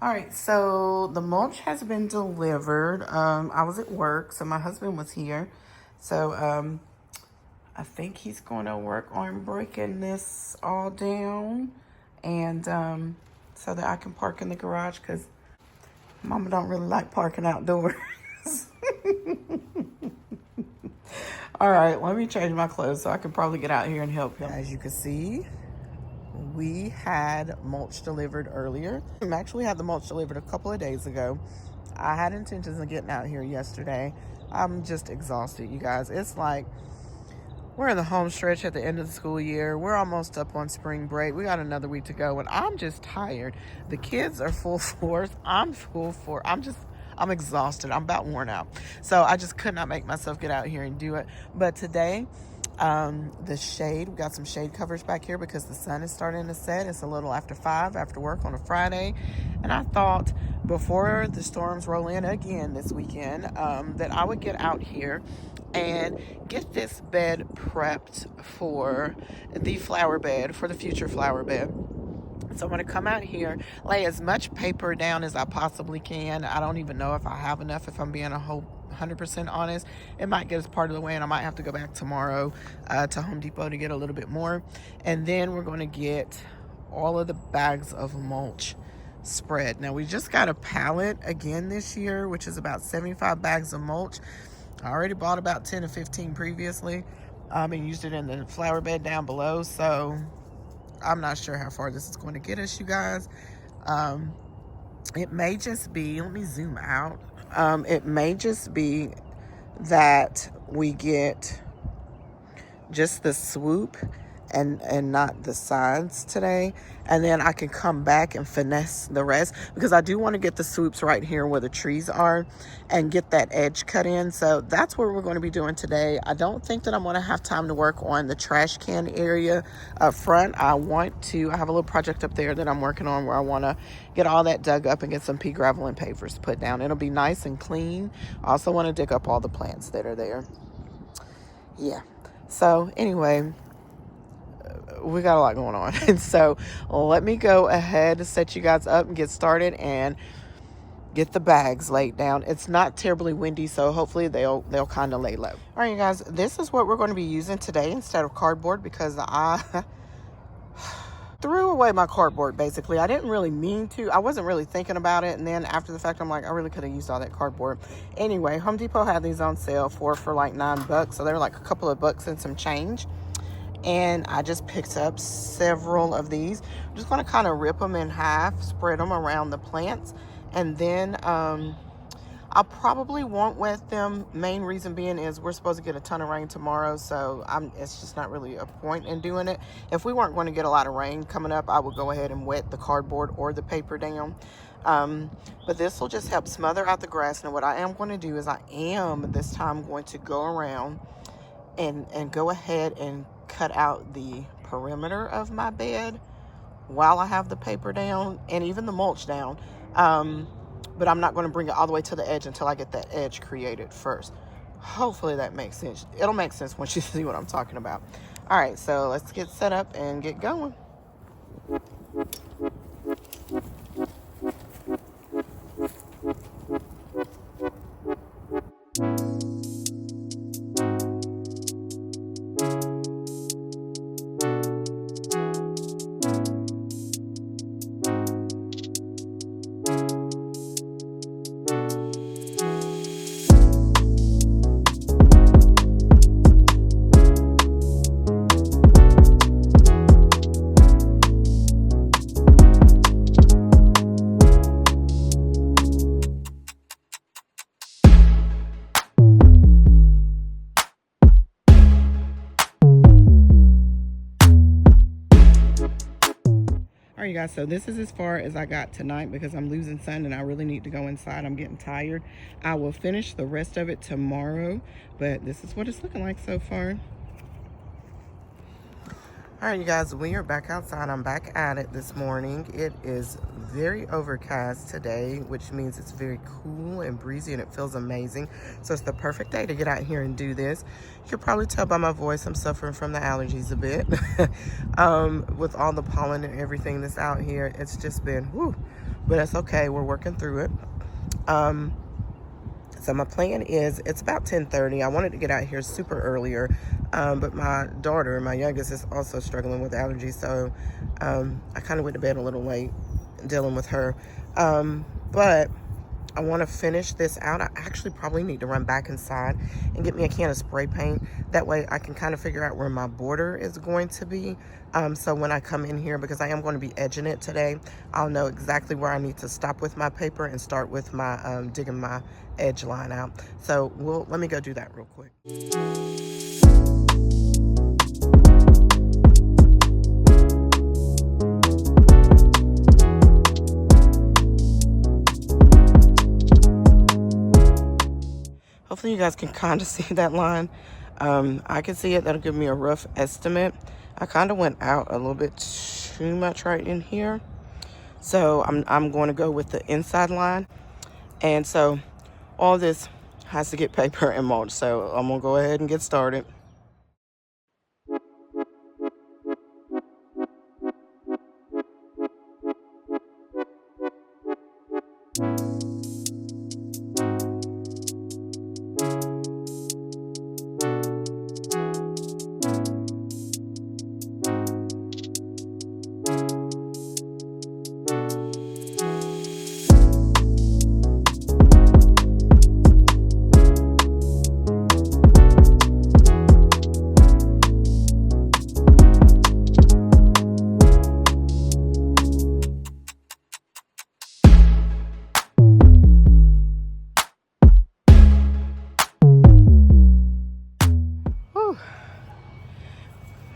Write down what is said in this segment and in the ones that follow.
All right, so the mulch has been delivered. I was at work, so my husband was here. So I think he's going to work on breaking this all down, and so that I can park in the garage because Mama don't really like parking outdoors. All right, let me change my clothes so I can probably get out here and help him. As you can see, we had mulch delivered earlier. We actually had the mulch delivered a couple of days ago. I had intentions of getting out here yesterday. I'm just exhausted, you guys. It's like we're in the home stretch at the end of the school year. We're almost up on spring break. We got another week to go, and I'm just tired. The kids are full force. I'm full force. I'm exhausted. I'm about worn out. So I just could not make myself get out here and do it. But today, the shade, we got some shade covers back here because the sun is starting to set. It's a little after 5 after work on a Friday, and I thought before the storms roll in again this weekend that I would get out here and get this bed prepped for the flower bed, for the future flower bed. So I'm going to come out here, lay as much paper down as I possibly can. I don't even know if I have enough, if I'm being 100% honest. It might get us part of the way, and I might have to go back tomorrow to Home Depot to get a little bit more. And then we're going to get all of the bags of mulch spread. Now, we just got a pallet again this year, which is about 75 bags of mulch. I already bought about 10 or 15 previously and used it in the flower bed down below. So I'm not sure how far this is going to get us, you guys. It may just be, let me zoom out. It may just be that we get just the swoop and not the sides today, and then I can come back and finesse the rest, because I do want to get the swoops right here where the trees are and get that edge cut in. So that's what we're going to be doing today. I don't think that I'm going to have time to work on the trash can area up front. I have a little project up there that I'm working on where I want to get all that dug up and get some pea gravel and pavers put down. It'll be nice and clean. I also want to dig up all the plants that are there. Yeah. So anyway, we got a lot going on. And so let me go ahead and set you guys up and get started and get the bags laid down. It's not terribly windy, so hopefully they'll kind of lay low. All right, you guys, this is what we're going to be using today instead of cardboard, because I threw away my cardboard, basically. I didn't really mean to. I wasn't really thinking about it, and then after the fact, I'm like, I really could have used all that cardboard. Anyway, Home Depot had these on sale for like $9, so they're like a couple of bucks and some change. And I just picked up several of these. I'm just going to kind of rip them in half, spread them around the plants, and then I probably won't wet them. Main reason being is we're supposed to get a ton of rain tomorrow, so it's just not really a point in doing it. If we weren't going to get a lot of rain coming up, I would go ahead and wet the cardboard or the paper down. But this will just help smother out the grass. And what I am going to do is I am this time going to go around and go ahead and cut out the perimeter of my bed while I have the paper down and even the mulch down. But I'm not going to bring it all the way to the edge until I get that edge created first. Hopefully that makes sense. It'll make sense once you see what I'm talking about. All right, so let's get set up and get going. All right, you guys, so this is as far as I got tonight because I'm losing sun and I really need to go inside. I'm getting tired. I will finish the rest of it tomorrow, but this is what it's looking like so far. All right, you guys, we are back outside. I'm back at it this morning. It is very overcast today, which means it's very cool and breezy and it feels amazing. So it's the perfect day to get out here and do this. You can probably tell by my voice I'm suffering from the allergies a bit. With all the pollen and everything that's out here, it's just been but that's okay. We're working through it. So my plan is, it's about 10:30. I wanted to get out here super earlier, but my daughter, my youngest, is also struggling with allergies, so I kind of went to bed a little late dealing with her. But I want to finish this out. I actually probably need to run back inside and get me a can of spray paint. That way I can kind of figure out where my border is going to be. So when I come in here, because I am going to be edging it today, I'll know exactly where I need to stop with my paper and start with my digging my edge line out. So let me go do that real quick. Hopefully you guys can kind of see that line. I can see it. That'll give me a rough estimate. I kind of went out a little bit too much right in here. So I'm going to go with the inside line. And so all this has to get paper and mulch. So I'm going to go ahead and get started.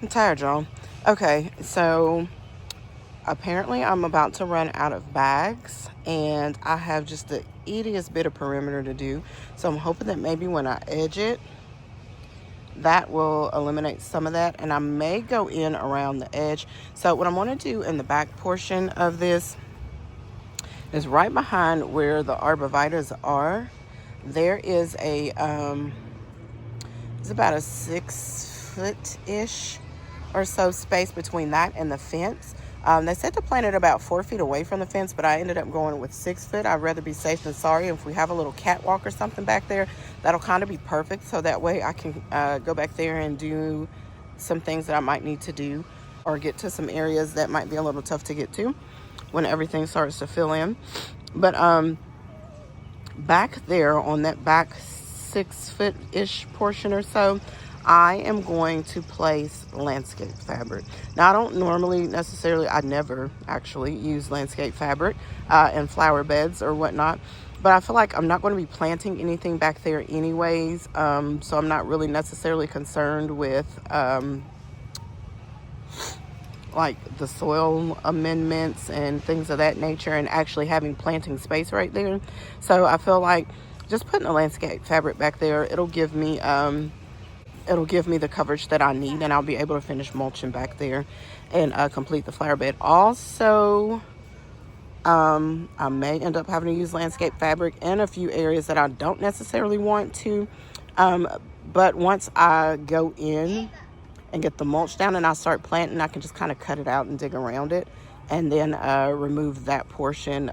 I'm tired, y'all. Okay, so apparently I'm about to run out of bags, and I have just the easiest bit of perimeter to do. So I'm hoping that maybe when I edge it, that will eliminate some of that, and I may go in around the edge. So what I want to do in the back portion of this is right behind where the arborvitaes are. There is a it's about a 6 foot-ish or so space between that and the fence. They said to plant it about 4 feet away from the fence, but I ended up going with 6 foot. I'd rather be safe than sorry. If we have a little catwalk or something back there, that'll kind of be perfect. So that way I can go back there and do some things that I might need to do, or get to some areas that might be a little tough to get to when everything starts to fill in. But back there on that back 6 foot-ish portion or so, I am going to place landscape fabric. Now, I don't normally necessarily, I never actually use landscape fabric in flower beds or whatnot, but I feel like I'm not going to be planting anything back there anyways, so I'm not really necessarily concerned with like the soil amendments and things of that nature, and actually having planting space right there. So I feel like just putting a landscape fabric back there, it'll give me the coverage that I need, and I'll be able to finish mulching back there and complete the flower bed. Also, I may end up having to use landscape fabric in a few areas that I don't necessarily want to, but once I go in and get the mulch down and I start planting, I can just kind of cut it out and dig around it, and then remove that portion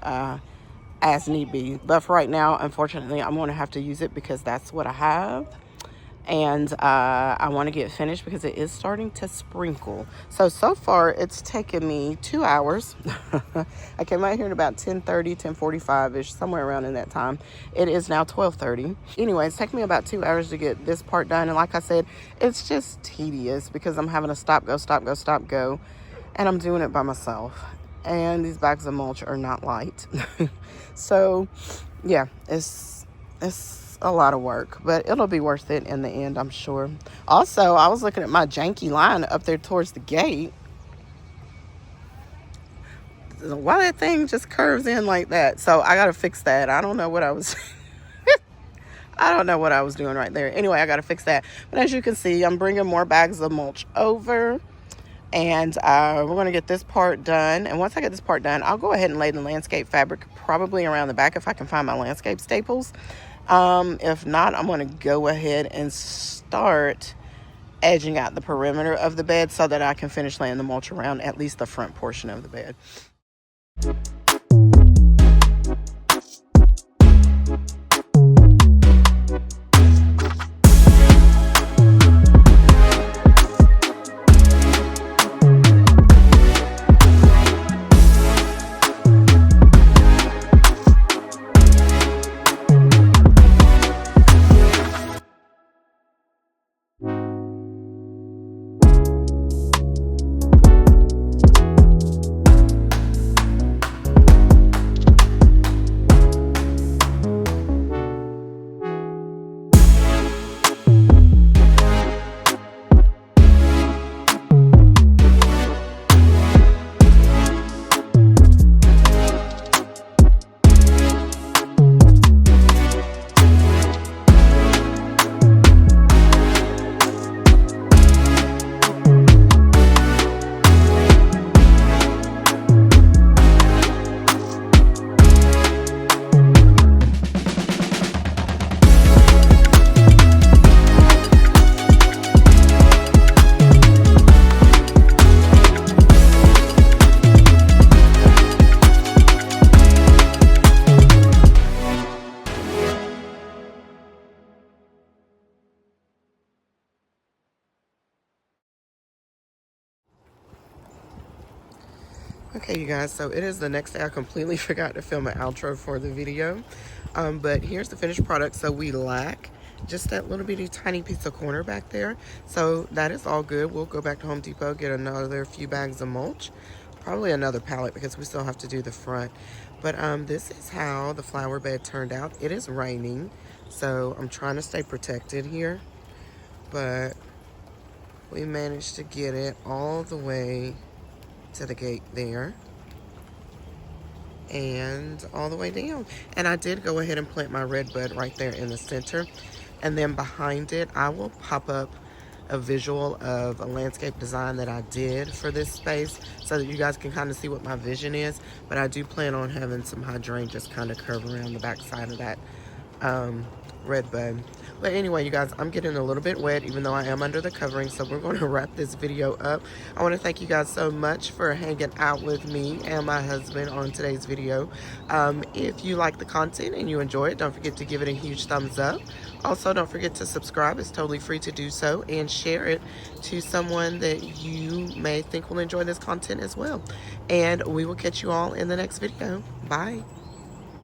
as need be. But for right now, unfortunately, I'm going to have to use it because that's what I have. And I want to get finished because it is starting to sprinkle. So far it's taken me 2 hours. I came out here at about 10:30, 10:45-ish, somewhere around in that time. It is now 12:30. Anyway, it's taken me about 2 hours to get this part done. And like I said, it's just tedious because I'm having to stop, go, stop, go, stop, go. And I'm doing it by myself. And these bags of mulch are not light. So yeah, it's a lot of work, but it'll be worth it in the end, I'm sure. Also, I was looking at my janky line up there towards the gate. Why that thing just curves in like that? So I gotta fix that. I don't know what I was doing right there. Anyway, I gotta fix that. But as you can see, I'm bringing more bags of mulch over, and we're going to get this part done. And once I get this part done, I'll go ahead and lay the landscape fabric probably around the back if I can find my landscape staples. If not, I'm going to go ahead and start edging out the perimeter of the bed so that I can finish laying the mulch around at least the front portion of the bed. Okay, you guys, so it is the next day. I completely forgot to film an outro for the video. But here's the finished product. So we lack just that little bitty tiny piece of corner back there. So that is all good. We'll go back to Home Depot, get another few bags of mulch. Probably another pallet because we still have to do the front. But this is how the flower bed turned out. It is raining, so I'm trying to stay protected here. But we managed to get it all the way to the gate there and all the way down. And I did go ahead and plant my red bud right there in the center, and then behind it I will pop up a visual of a landscape design that I did for this space so that you guys can kind of see what my vision is. But I do plan on having some hydrangeas kind of curve around the back side of that red bud. But anyway, you guys, I'm getting a little bit wet even though I am under the covering, so we're going to wrap this video up. I want to thank you guys so much for hanging out with me and my husband on today's video. If you like the content and you enjoy it, don't forget to give it a huge thumbs up. Also, don't forget to subscribe. It's totally free to do so, and share it to someone that you may think will enjoy this content as well. And we will catch you all in the next video. Bye.